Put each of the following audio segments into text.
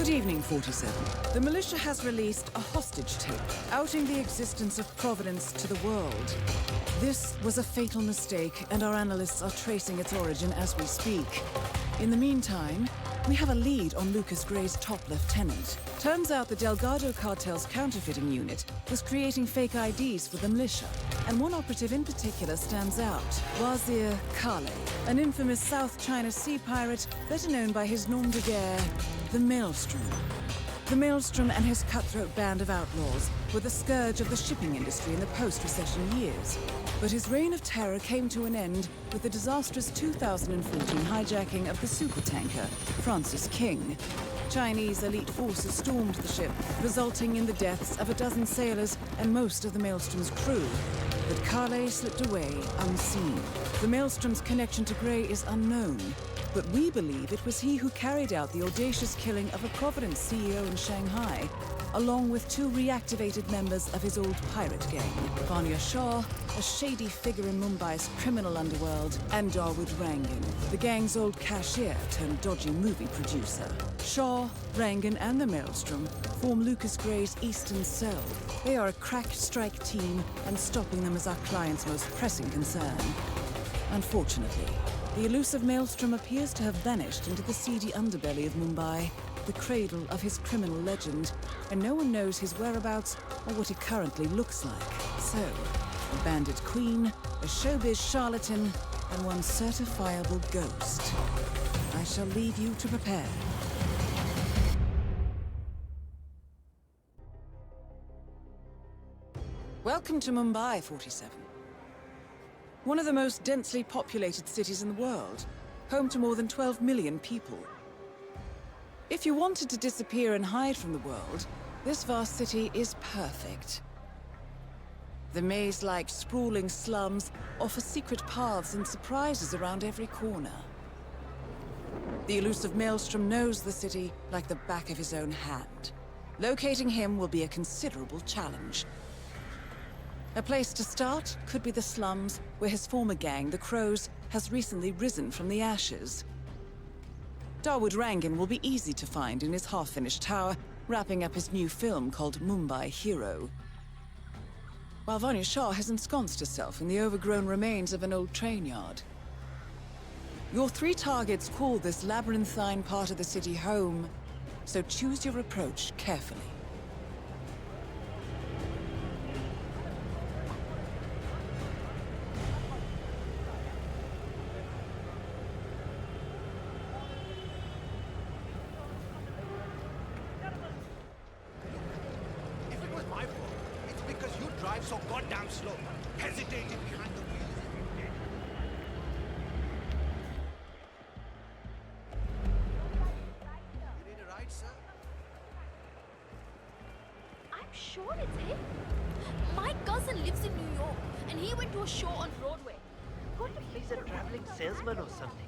Good evening, 47. The militia has released a hostage tape, outing the existence of Providence to the world. This was a fatal mistake, and our analysts are tracing its origin as we speak. In the meantime, we have a lead on Lucas Gray's top lieutenant. Turns out the Delgado cartel's counterfeiting unit was creating fake IDs for the militia, and one operative in particular stands out, Wazir Kale, an infamous South China Sea pirate better known by his nom de guerre, the Maelstrom. The Maelstrom and his cutthroat band of outlaws were the scourge of the shipping industry in the post-recession years. But his reign of terror came to an end with the disastrous 2014 hijacking of the supertanker, Francis King. Chinese elite forces stormed the ship, resulting in the deaths of a dozen sailors and most of the Maelstrom's crew. But Kale slipped away unseen. The Maelstrom's connection to Gray is unknown, but we believe it was he who carried out the audacious killing of a Providence CEO in Shanghai, along with two reactivated members of his old pirate gang, Vanya Shah, a shady figure in Mumbai's criminal underworld, and Dawood Rangan, the gang's old cashier turned dodgy movie producer. Shah, Rangan, and the Maelstrom form Lucas Gray's Eastern Cell. They are a crack strike team, and stopping them is our client's most pressing concern. Unfortunately, the elusive Maelstrom appears to have vanished into the seedy underbelly of Mumbai, the cradle of his criminal legend, and no one knows his whereabouts or what he currently looks like. So, a bandit queen, a showbiz charlatan, and one certifiable ghost. I shall leave you to prepare. Welcome to Mumbai, 47. One of the most densely populated cities in the world, home to more than 12 million people. If you wanted to disappear and hide from the world, this vast city is perfect. The maze-like sprawling slums offer secret paths and surprises around every corner. The elusive Maelstrom knows the city like the back of his own hand. Locating him will be a considerable challenge. A place to start could be the slums, where his former gang, the Crows, has recently risen from the ashes. Dawood Rangan will be easy to find in his half-finished tower, wrapping up his new film called Mumbai Hero. While Vanya Shah has ensconced herself in the overgrown remains of an old train yard. Your three targets call this labyrinthine part of the city home, so choose your approach carefully. So goddamn slow, hesitating behind the wheel. You need a ride, sir? I'm sure it's him. My cousin lives in New York, and he went to a show on Broadway. He's a traveling salesman or something.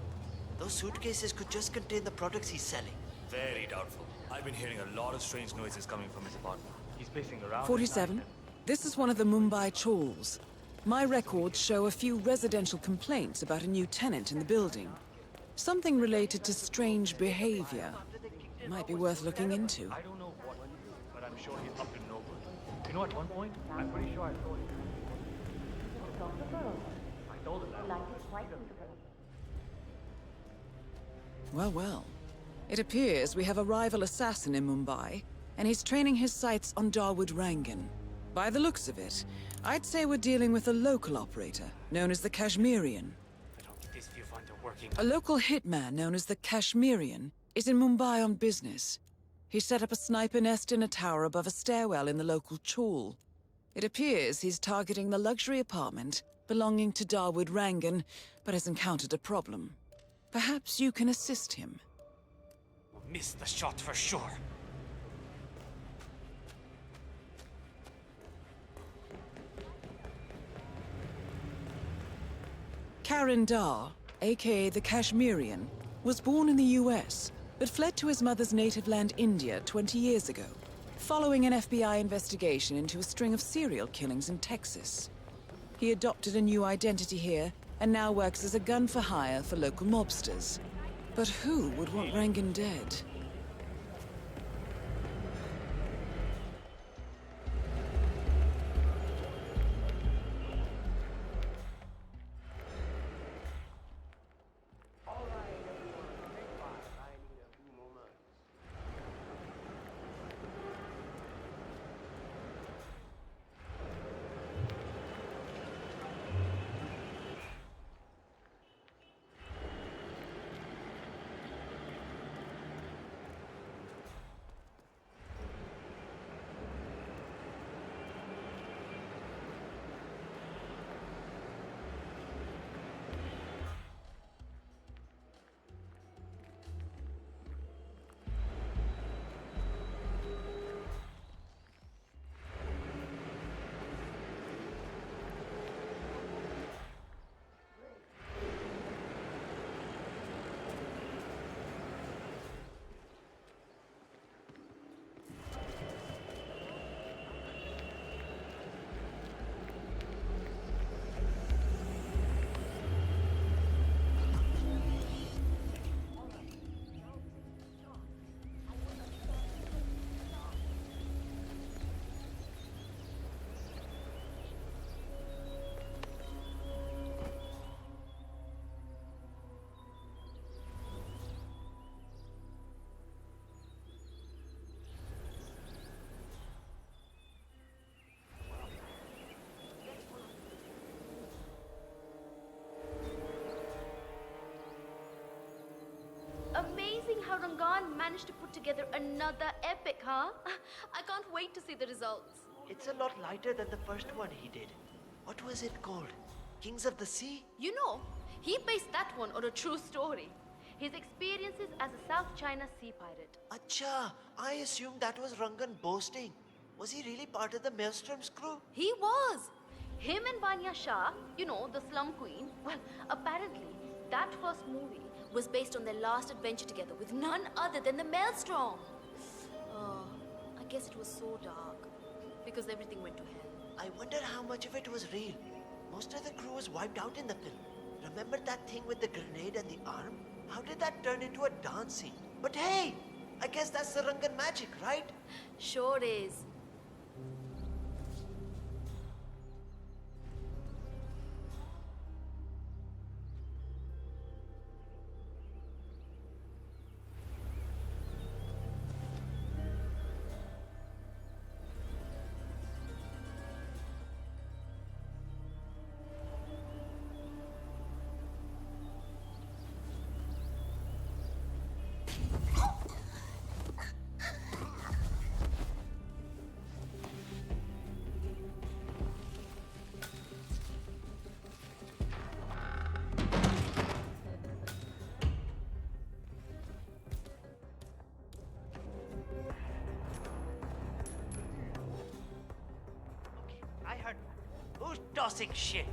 Those suitcases could just contain the products he's selling. Very doubtful. I've been hearing a lot of strange noises coming from his apartment. He's pacing around. 47. This is one of the Mumbai chawls. My records show a few residential complaints about a new tenant in the building. Something related to strange behavior. Might be worth looking into. I don't know what, but I'm sure he's up to no good. You know, at one point, I'm pretty sure I told him. I told him that. Well, well. It appears we have a rival assassin in Mumbai, and he's training his sights on Dawood Rangan. By the looks of it, I'd say we're dealing with a local operator, known as the Kashmirian. A local hitman known as the Kashmirian is in Mumbai on business. He set up a sniper nest in a tower above a stairwell in the local chawl. It appears he's targeting the luxury apartment belonging to Dawood Rangan, but has encountered a problem. Perhaps you can assist him. We'll miss the shot for sure. Karan Dar, aka the Kashmirian, was born in the US, but fled to his mother's native land, India, 20 years ago, following an FBI investigation into a string of serial killings in Texas. He adopted a new identity here, and now works as a gun for hire for local mobsters. But who would want Rangan dead? Amazing how Rangan managed to put together another epic, huh? I can't wait to see the results. It's a lot lighter than the first one he did. What was it called? Kings of the Sea? You know, he based that one on a true story. His experiences as a South China sea pirate. Acha, I assumed that was Rangan boasting. Was he really part of the Maelstrom's crew? He was! Him and Vanya Shah, you know, the slum queen, well, apparently, that first movie was based on their last adventure together with none other than the Maelstrom. Oh, I guess it was so dark, because everything went to hell. I wonder how much of it was real. Most of the crew was wiped out in the film. Remember that thing with the grenade and the arm? How did that turn into a dance scene? But hey, I guess that's the Rangan magic, right? Sure is. I heard. Who's tossing shit?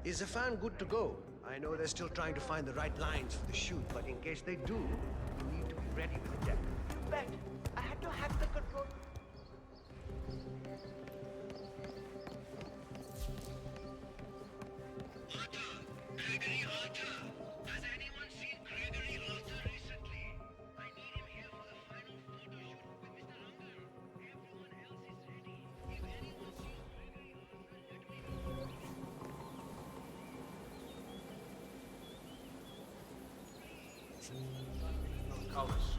Is the fan good to go? I know they're still trying to find the right lines for the shoot, but in case they do, you need to be ready with the deck. You bet. I had to hack the control. Gregory Arthur! Has anyone seen Gregory Arthur recently? I need him here for the final photo shoot with Mr. Rangan. Everyone else is ready. If anyone sees Gregory Arthur, let me know. Colors.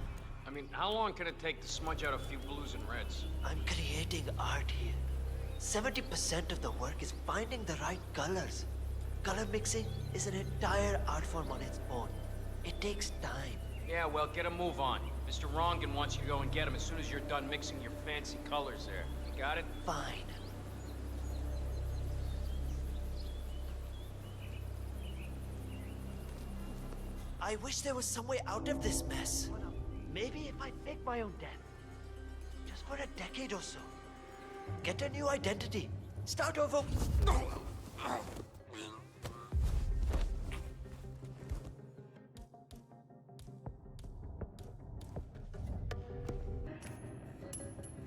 I mean, how long can it take to smudge out a few blues and reds? I'm creating art here. 70% of the work is finding the right colors. Color mixing is an entire art form on its own. It takes time. Yeah, well, get a move on. Mr. Rongan wants you to go and get him as soon as you're done mixing your fancy colors there. You got it? Fine. I wish there was some way out of this mess. Maybe if I fake my own death. Just for a decade or so. Get a new identity. Start over.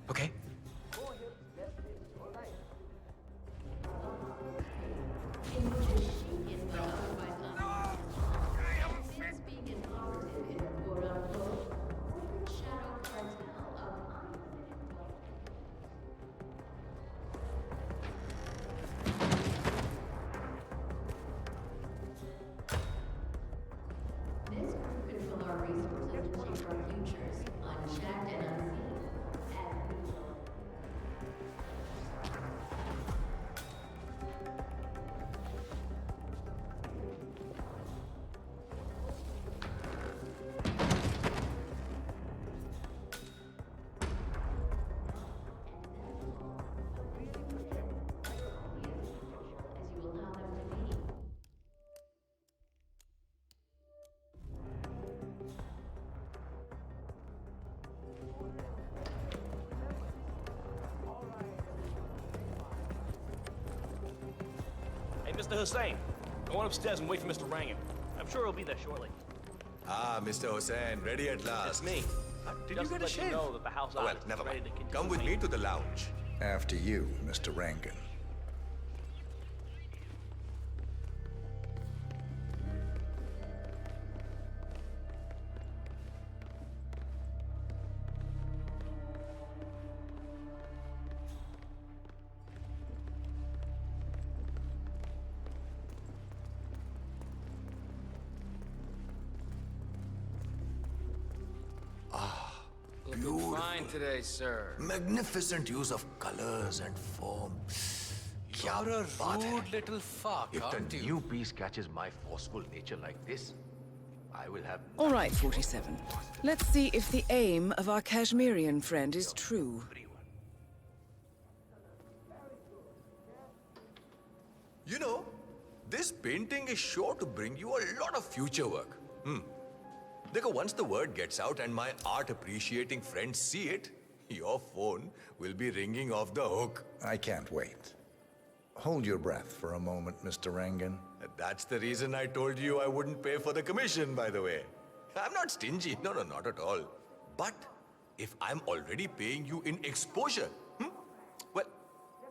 Okay. Mr. Hussain, go on upstairs and wait for Mr. Rangan. I'm sure he'll be there shortly. Ah, Mr. Hussain, ready at last. It's me. Did Just you to get a let shave? you know that the house Oh, well, artist is never ready mind. to continue Come with me to the lounge. After you, Mr. Rankin. doing today, sir? Magnificent use of colors and form. You're a बात है. rude little fuck, If aren't the you? new piece catches my forceful nature like this, I will have. All right, 47. Let's see if the aim of our Kashmirian friend is true. You know, this painting is sure to bring you a lot of future work. Dekho, once the word gets out and my art appreciating friends see it, your phone will be ringing off the hook. I can't wait. Hold your breath for a moment, Mr. Rangan. That's the reason I told you I wouldn't pay for the commission, by the way. I'm not stingy. No, not at all. But if I'm already paying you in exposure, well,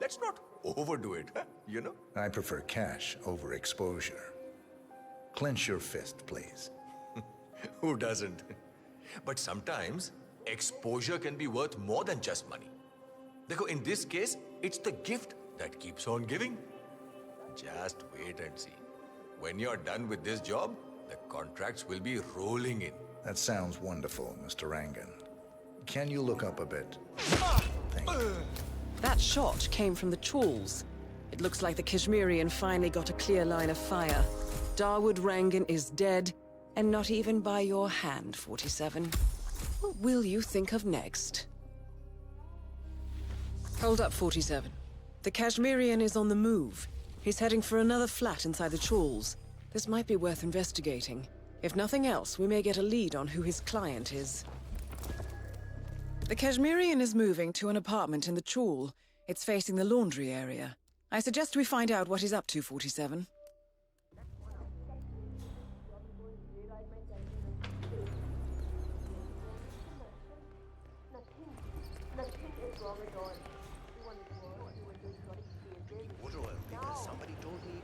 let's not overdo it, you know? I prefer cash over exposure. Clench your fist, please. Who doesn't? But sometimes, exposure can be worth more than just money. Dekho, in this case, it's the gift that keeps on giving. Just wait and see. When you're done with this job, the contracts will be rolling in. That sounds wonderful, Mr. Rangan. Can you look up a bit? Thank you. That shot came from the chawls. It looks like the Kashmirian finally got a clear line of fire. Dawood Rangan is dead, and not even by your hand, 47. What will you think of next? Hold up, 47. The Kashmirian is on the move. He's heading for another flat inside the chawls. This might be worth investigating. If nothing else, we may get a lead on who his client is. The Kashmirian is moving to an apartment in the chawl. It's facing the laundry area. I suggest we find out what he's up to, 47. Somebody told me.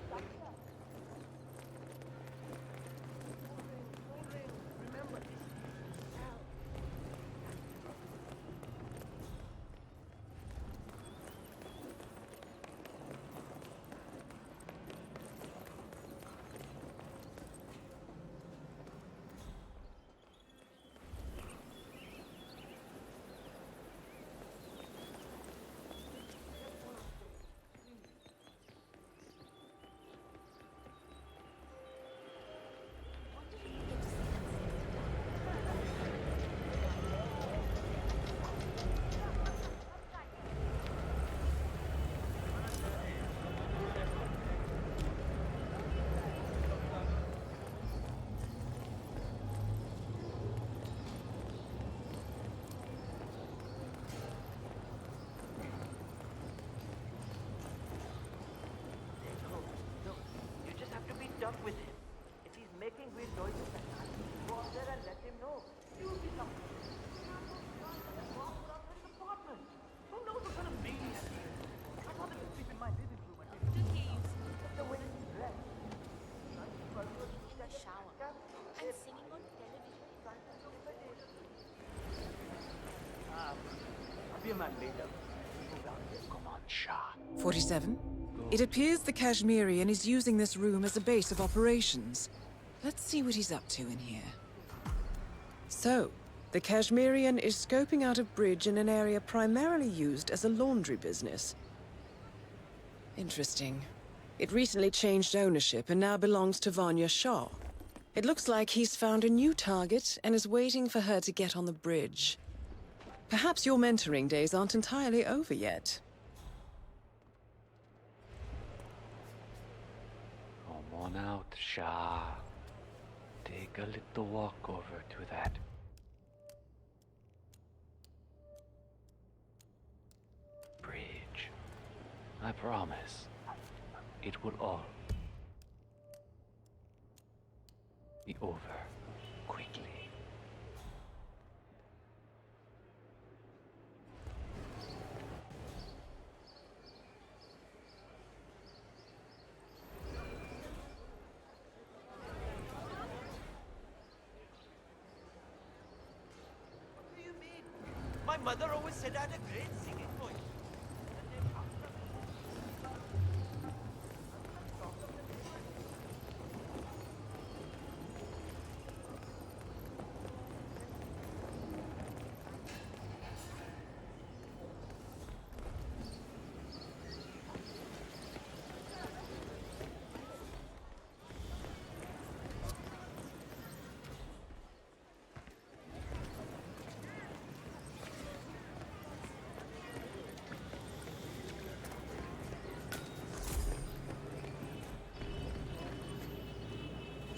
Tough with him. If he's making weird noises like that, go up there and let him know. You'll be something. Apartment. Who knows what kind of maniac he is? I thought he would sleep in my living room and the way he's dressed. In the shower and singing on television. I'll be a man later. Come on, Shah. 47. It appears the Kashmirian is using this room as a base of operations. Let's see what he's up to in here. So, the Kashmirian is scoping out a bridge in an area primarily used as a laundry business. Interesting. It recently changed ownership and now belongs to Vanya Shah. It looks like he's found a new target and is waiting for her to get on the bridge. Perhaps your mentoring days aren't entirely over yet. Come on out, Shah. Take a little walk over to that bridge. I promise, it will all be over quickly. My mother always said I had a great singing voice.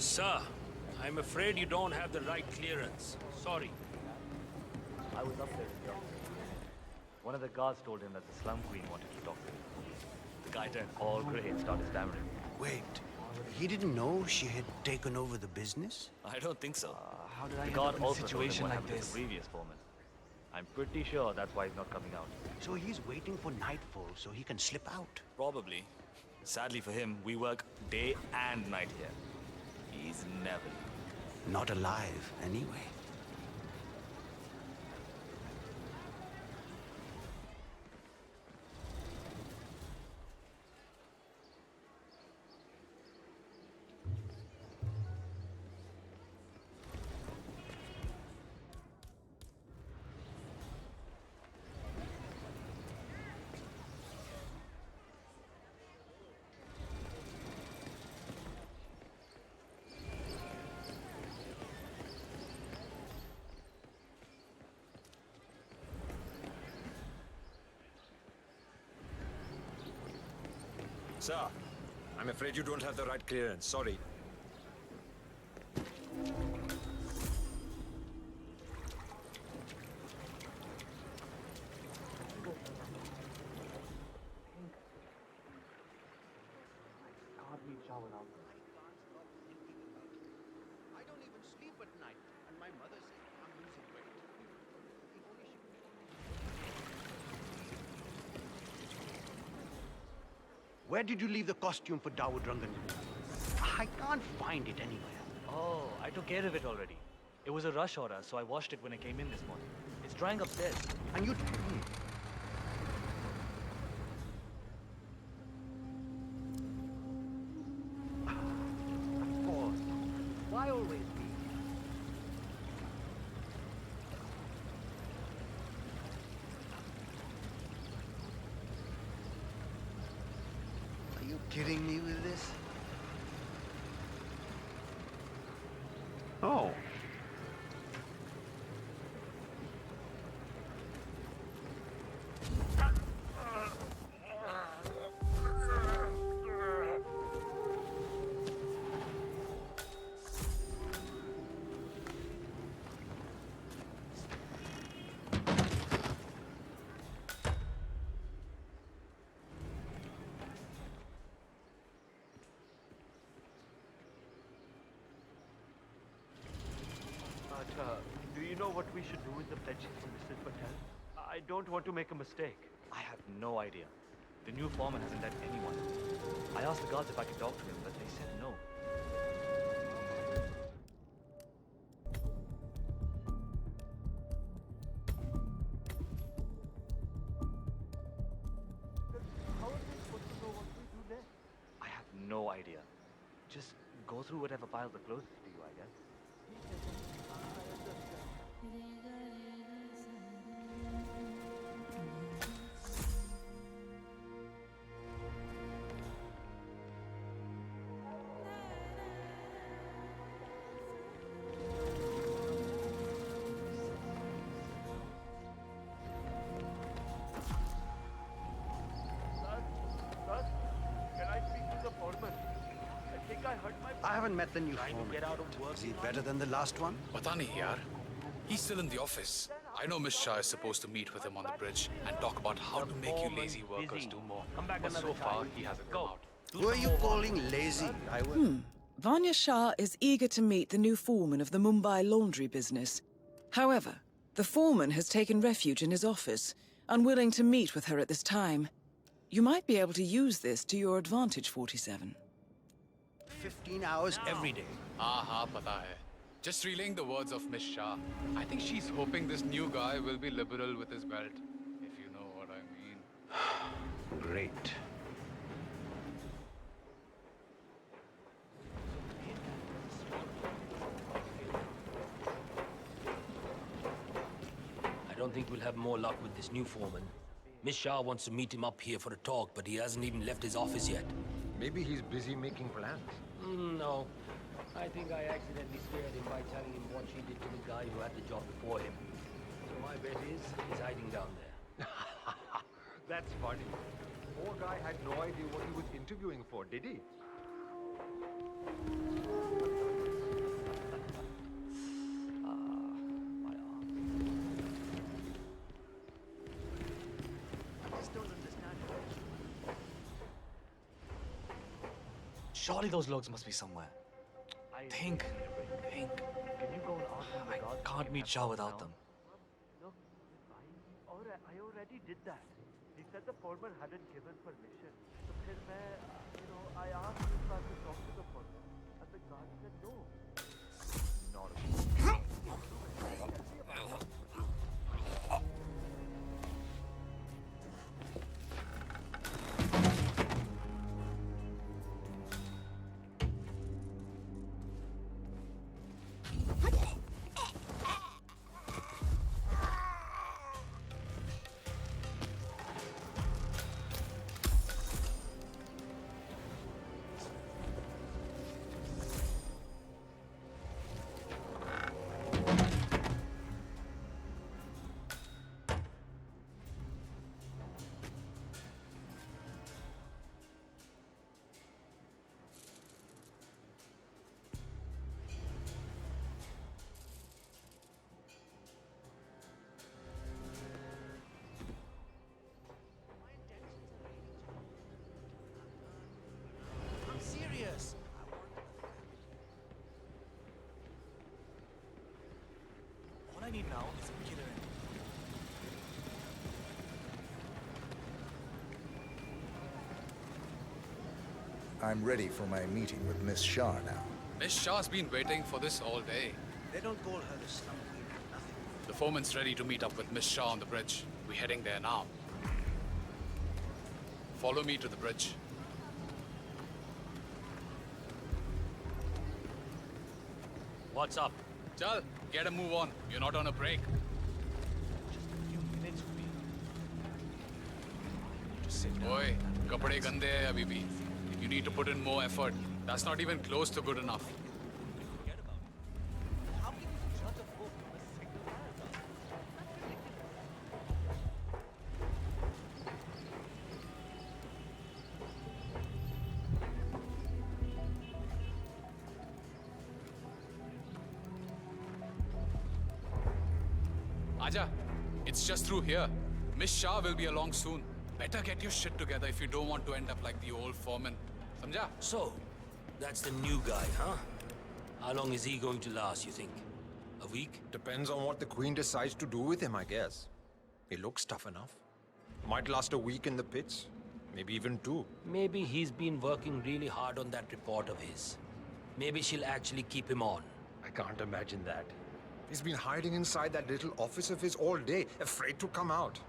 Sir, I'm afraid you don't have the right clearance. Sorry. I was up there with him. One of the guards told him that the Slum Queen wanted to talk to him. The guy turned all grey and started stammering. Wait, he didn't know she had taken over the business? I don't think so. How did I The end guard up in a also told him situation what like happened to this? the previous foreman. I'm pretty sure that's why he's not coming out. So he's waiting for nightfall so he can slip out. Probably. Sadly for him, we work day and night here. He's never leaving. Not alive, anyway. Sir, I'm afraid you don't have the right clearance. Sorry. I don't even sleep at night, and my mother says I'm losing weight. If only she... Where did you leave the costume for Dawood Rangan? I can't find it anywhere. Oh, I took care of it already. It was a rush order, so I washed it when I came in this morning. It's drying upstairs. And you... Of course. Why always me? Are you kidding me with this? Oh. Do you know what we should do with the pledges from Mr. Patel? I don't want to make a mistake. I have no idea. The new foreman hasn't let anyone. I asked the guards if I could talk to him, but they said no. How are they supposed to know what we do there? I have no idea. Just go through whatever files are closest to you, I guess. I haven't met the new foreman. Is he better than the last one? Pata nahi, yaar. He's still in the office. I know Miss Shah is supposed to meet with him on the bridge and talk about how to make you lazy workers do more. But so far, he hasn't come out. Who are you calling lazy? I will. Vanya Shah is eager to meet the new foreman of the Mumbai laundry business. However, the foreman has taken refuge in his office, unwilling to meet with her at this time. You might be able to use this to your advantage, 47. 15 hours every day. Aha, pata hai. Just relaying the words of Miss Shah. I think she's hoping this new guy will be liberal with his belt, if you know what I mean. Great. I don't think we'll have more luck with this new foreman. Miss Shah wants to meet him up here for a talk, but he hasn't even left his office yet. Maybe he's busy making plans. No. I think I accidentally scared him by telling him what she did to the guy who had the job before him. So my bet is he's hiding down there. That's funny. Poor guy had no idea what he was interviewing for, did he? Surely those logs must be somewhere. Think. Can you go and ask one of the guards? I can't meet Shah without them. Look, I already did that. He said the foreman hadn't given permission. So फिर मैं, I asked if I could talk to the foreman, and the guard said no. Not I'm serious. All I need now is a killer. I'm ready for my meeting with Miss Shah now. Miss Shah's been waiting for this all day. They don't call her the slum queen for nothing. The foreman's ready to meet up with Miss Shah on the bridge. We're heading there now. Follow me to the bridge. What's up? Chal, get a move on. You're not on a break. Just a few minutes with me. Just sit down. Oi, kapade gande hai abhi bhi. You need to put in more effort. That's not even close to good enough. Forget about it. How can you judge a book from a single paragraph? That's ridiculous. Aja, it's just through here. Miss Shah will be along soon. Better get your shit together if you don't want to end up like the old foreman. Samjha? So, that's the new guy, huh? How long is he going to last, you think? A week? Depends on what the Queen decides to do with him, I guess. He looks tough enough. Might last a week in the pits. Maybe even 2. Maybe he's been working really hard on that report of his. Maybe she'll actually keep him on. I can't imagine that. He's been hiding inside that little office of his all day, afraid to come out.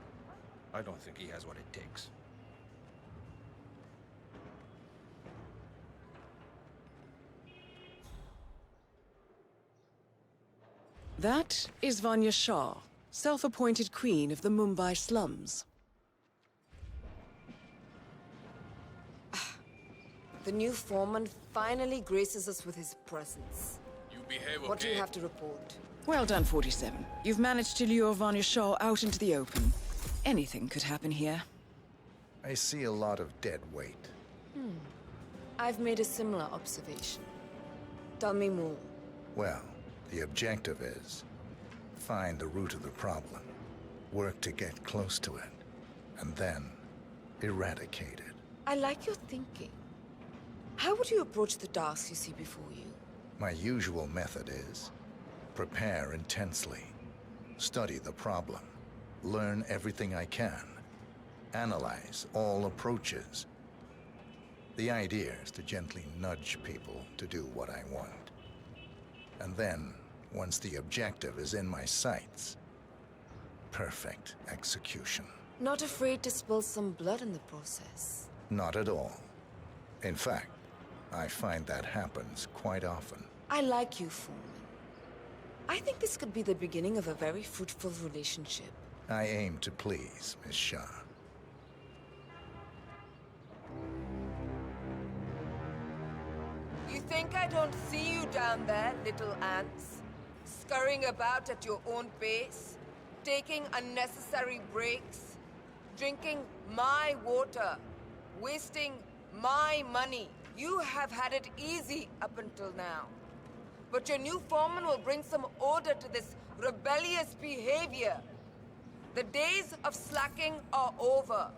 I don't think he has what it takes. That is Vanya Shah, self-appointed queen of the Mumbai slums. The new foreman finally graces us with his presence. You behave okay. What do you have to report? Well done, 47. You've managed to lure Vanya Shah out into the open. Anything could happen here. I see a lot of dead weight. I've made a similar observation. Tell me more. Well, the objective is find the root of the problem, work to get close to it, and then eradicate it. I like your thinking. How would you approach the tasks you see before you? My usual method is prepare intensely, study the problem, learn everything I can, analyze all approaches. The idea is to gently nudge people to do what I want. And then, once the objective is in my sights, perfect execution. Not afraid to spill some blood in the process? Not at all. In fact, I find that happens quite often. I like you, Foreman. I think this could be the beginning of a very fruitful relationship. I aim to please, Miss Shah. You think I don't see you down there, little ants? Scurrying about at your own pace? Taking unnecessary breaks? Drinking my water? Wasting my money? You have had it easy up until now. But your new foreman will bring some order to this rebellious behavior. The days of slacking are over.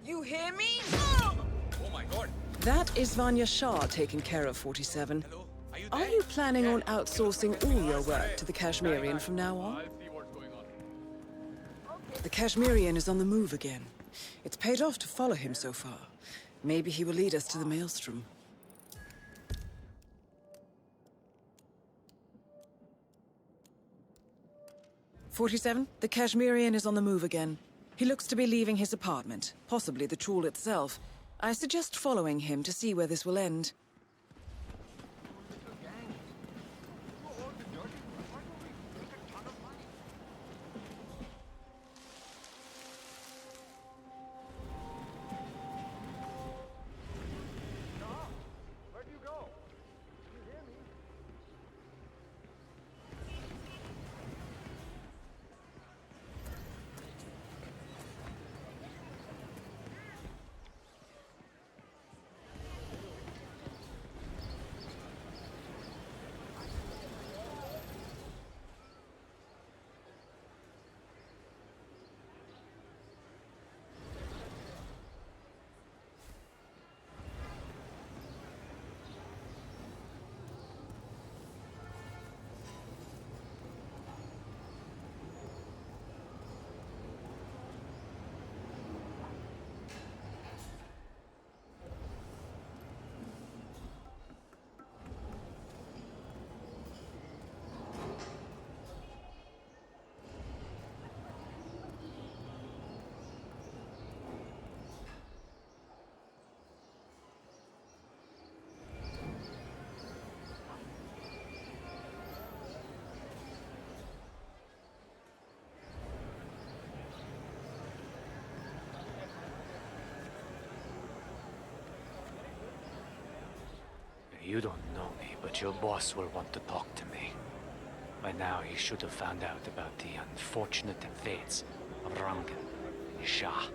You hear me? Oh my god! That is Vanya Shah taking care of 47. Are you planning on outsourcing all your work to the Kashmirian from now on? The Kashmirian is on the move again. It's paid off to follow him so far. Maybe he will lead us to the Maelstrom. "47, the Kashmirian is on the move again. He looks to be leaving his apartment, possibly the trawl itself. I suggest following him to see where this will end. You don't know me, but your boss will want to talk to me. By now, he should have found out about the unfortunate fates of Rangan and Shah.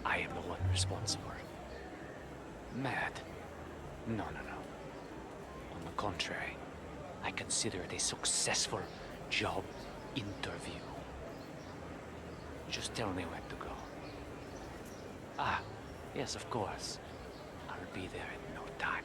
I am the one responsible. Mad? No. On the contrary, I consider it a successful job interview. Just tell me where to go. Ah, yes, of course. I'll be there in no time.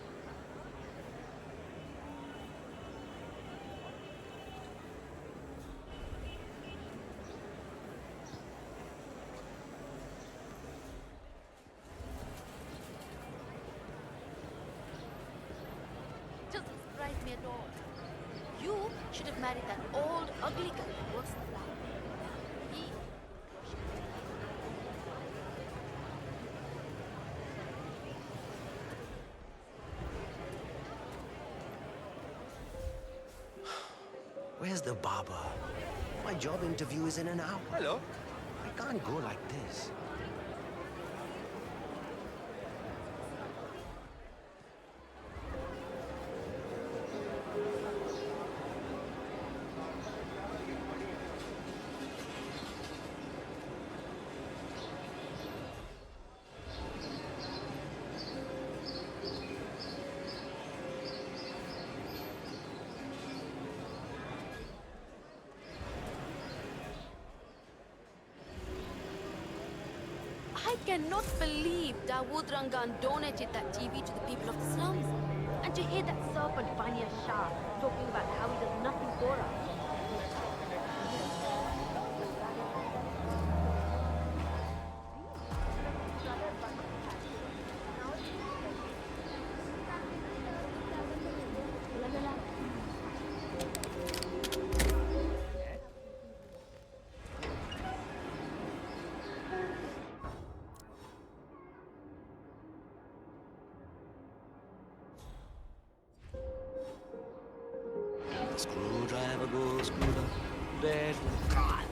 Doesn't surprise me at all. You should have married that old, ugly guy who works in the lab. He... Where's the barber? My job interview is in an hour. Hello? I can't go like this. I cannot believe Dawood Rangan donated that TV to the people of the slums. And to hear that serpent Vanya Shah talking about how he does nothing for us. Screwdriver goes through the bedroom. God.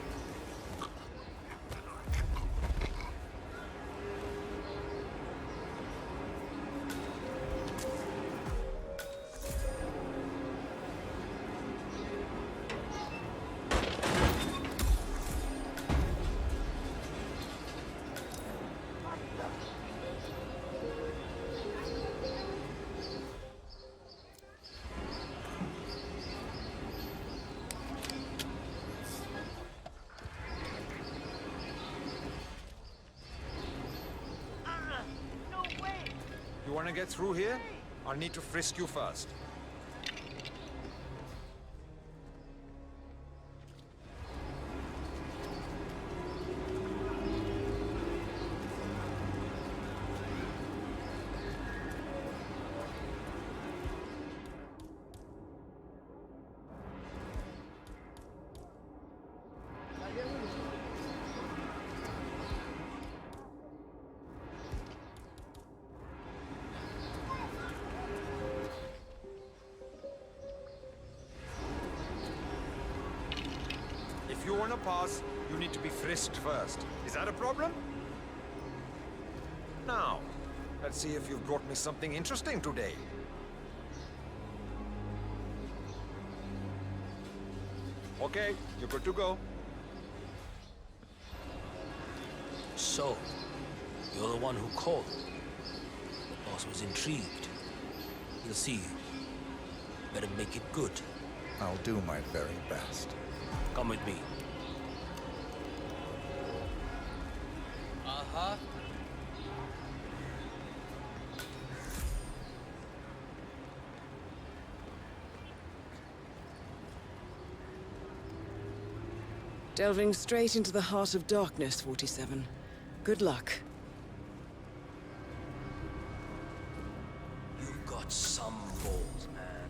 get through here, I'll need to frisk you first. If you want to pass, you need to be frisked first. Is that a problem? Now, let's see if you've brought me something interesting today. Okay, you're good to go. So, you're the one who called. The boss was intrigued. He'll see you. Better make it good. I'll do my very best. Come with me. Uh-huh. Delving straight into the heart of darkness, 47. Good luck. You've got some balls, man.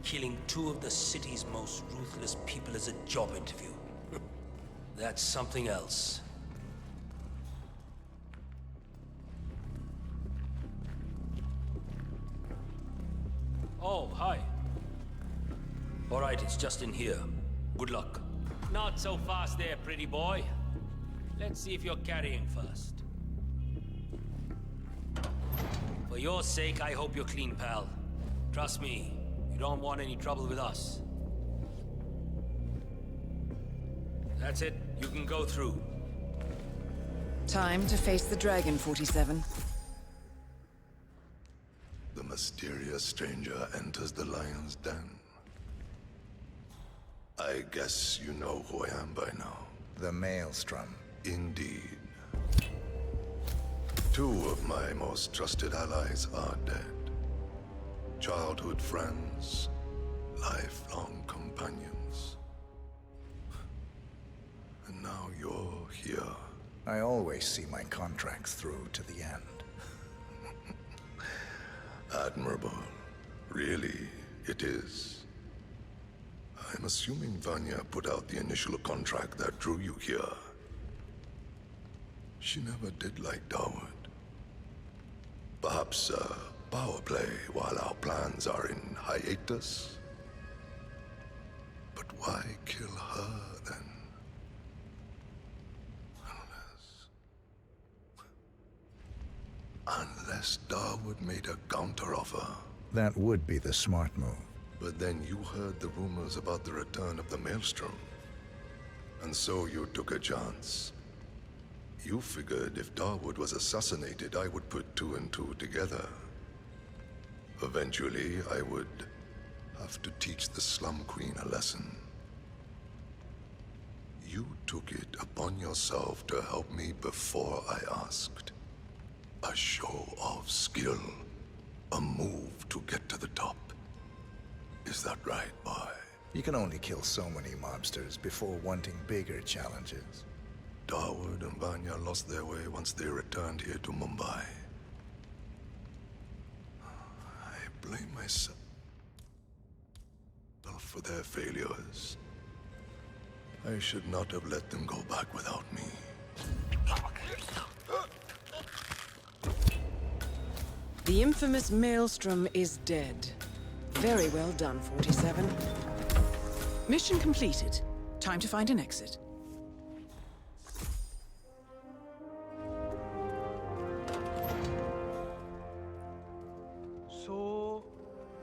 Killing two of the city's most ruthless people is a job interview. That's something else. Oh, hi. All right, it's just in here. Good luck. Not so fast there, pretty boy. Let's see if you're carrying first. For your sake, I hope you're clean, pal. Trust me, you don't want any trouble with us. That's it. You can go through. Time to face the dragon, 47. The mysterious stranger enters the lion's den. I guess you know who I am by now. The Maelstrom. Indeed. Two of my most trusted allies are dead. Childhood friends, lifelong companions. And now you're here. I always see my contracts through to the end. Admirable. Really, it is. I'm assuming Vanya put out the initial contract that drew you here. She never did like Dawood. Perhaps power play while our plans are in hiatus? But why kill her then? Unless Dawood made a counteroffer. That would be the smart move. But then you heard the rumors about the return of the Maelstrom. And so you took a chance. You figured if Dawood was assassinated, I would put two and two together. Eventually, I would have to teach the Slum Queen a lesson. You took it upon yourself to help me before I asked. A show of skill. A move to get to the top. Is that right, boy? You can only kill so many mobsters before wanting bigger challenges. Dawood and Vanya lost their way once they returned here to Mumbai. I blame myself for their failures. I should not have let them go back without me. The infamous Maelstrom is dead. Very well done, 47. Mission completed. Time to find an exit. So,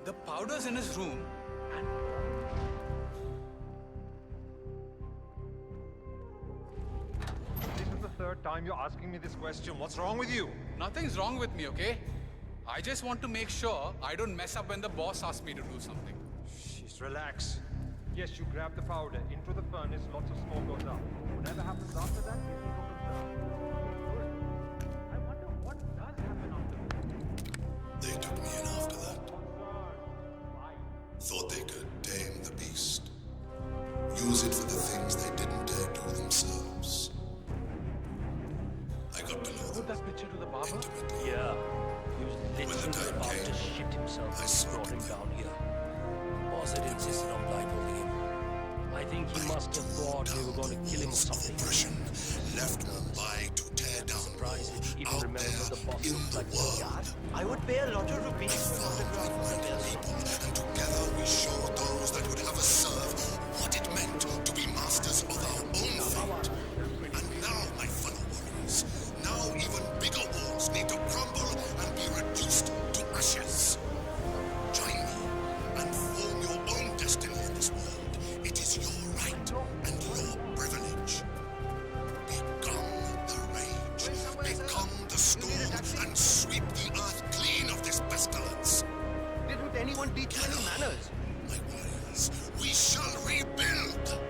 the powder's in his room, and... This is the third time you're asking me this question. What's wrong with you? Nothing's wrong with me, okay? I just want to make sure I don't mess up when the boss asks me to do something. Just relax. Yes, you grab the powder into the furnace, lots of smoke goes out. Whatever happens after that, is no concern. I wonder what does happen after that. They took me in after that. Thought they could tame the beast. Use it for the things they didn't dare do themselves. I got to know them that picture to the barber? intimately. Yeah. He was When the literally time about came, to shit himself I when we brought him down here. Boss had insisted on blindfolding him. I think he must have thought we were going to kill him or something. Oppression left Mumbai to tear down Surprised if he even out remembered there what the boss in looked the like. world. I would pay a lot of rupees for an autograph of the maelstrom. And together we showed those that would have us serve what it meant to be masters of our own fate. And now, my fellow warriors, now even bigger walls need to crumble and be reduced to ashes. Join me and form your own destiny in this world. It is your right and your privilege. Become the rage, become the storm, and sweep the earth clean of this pestilence. Didn't anyone teach you any manners? My warriors, we shall rebuild!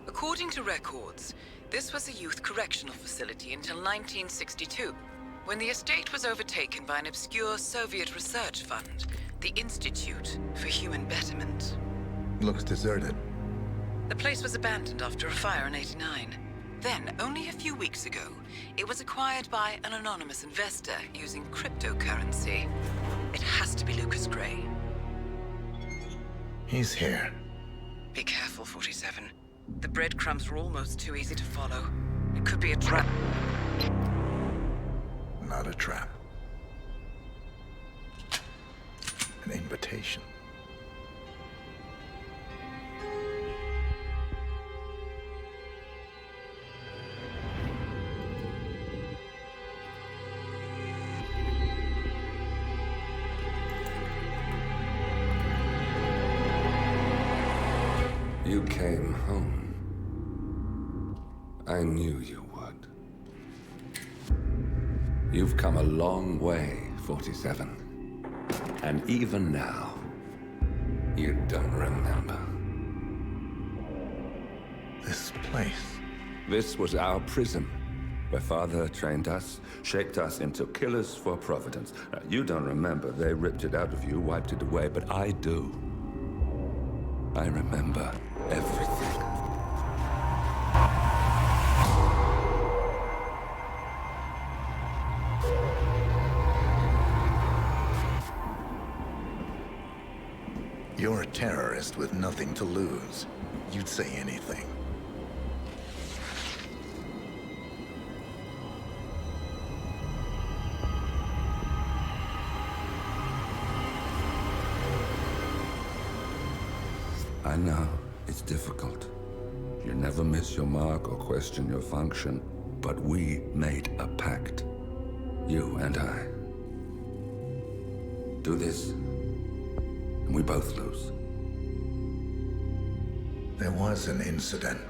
According to records, this was a youth correctional facility until 1962, when the estate was overtaken by an obscure Soviet research fund, the Institute for Human Betterment. Looks deserted. The place was abandoned after a fire in '89. Then, only a few weeks ago, it was acquired by an anonymous investor using cryptocurrency. It has to be Lucas Gray. He's here. Be careful, 47. The breadcrumbs were almost too easy to follow. It could be a trap. Not a trap. An invitation. You came home. I knew you would. You've come a long way, 47. And even now, you don't remember. This place. This was our prison, where Father trained us, shaped us into killers for Providence. You don't remember. They ripped it out of you, wiped it away, but I do. I remember everything. You're a terrorist with nothing to lose. You'd say anything. I know, it's difficult. You never miss your mark or question your function, but we made a pact. You and I. Do this, and we both lose. There was an incident.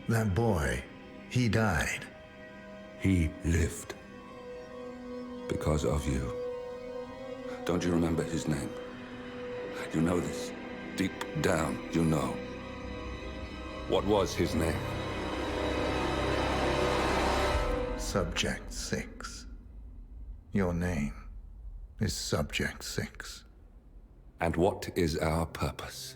That boy, he died. He lived. Because of you. Don't you remember his name? You know this. Deep down, you know. What was his name? Subject 6. Your name is Subject 6. And what is our purpose?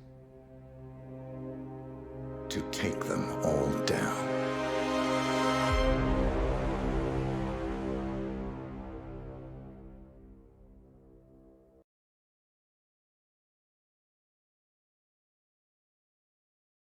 To take them all down.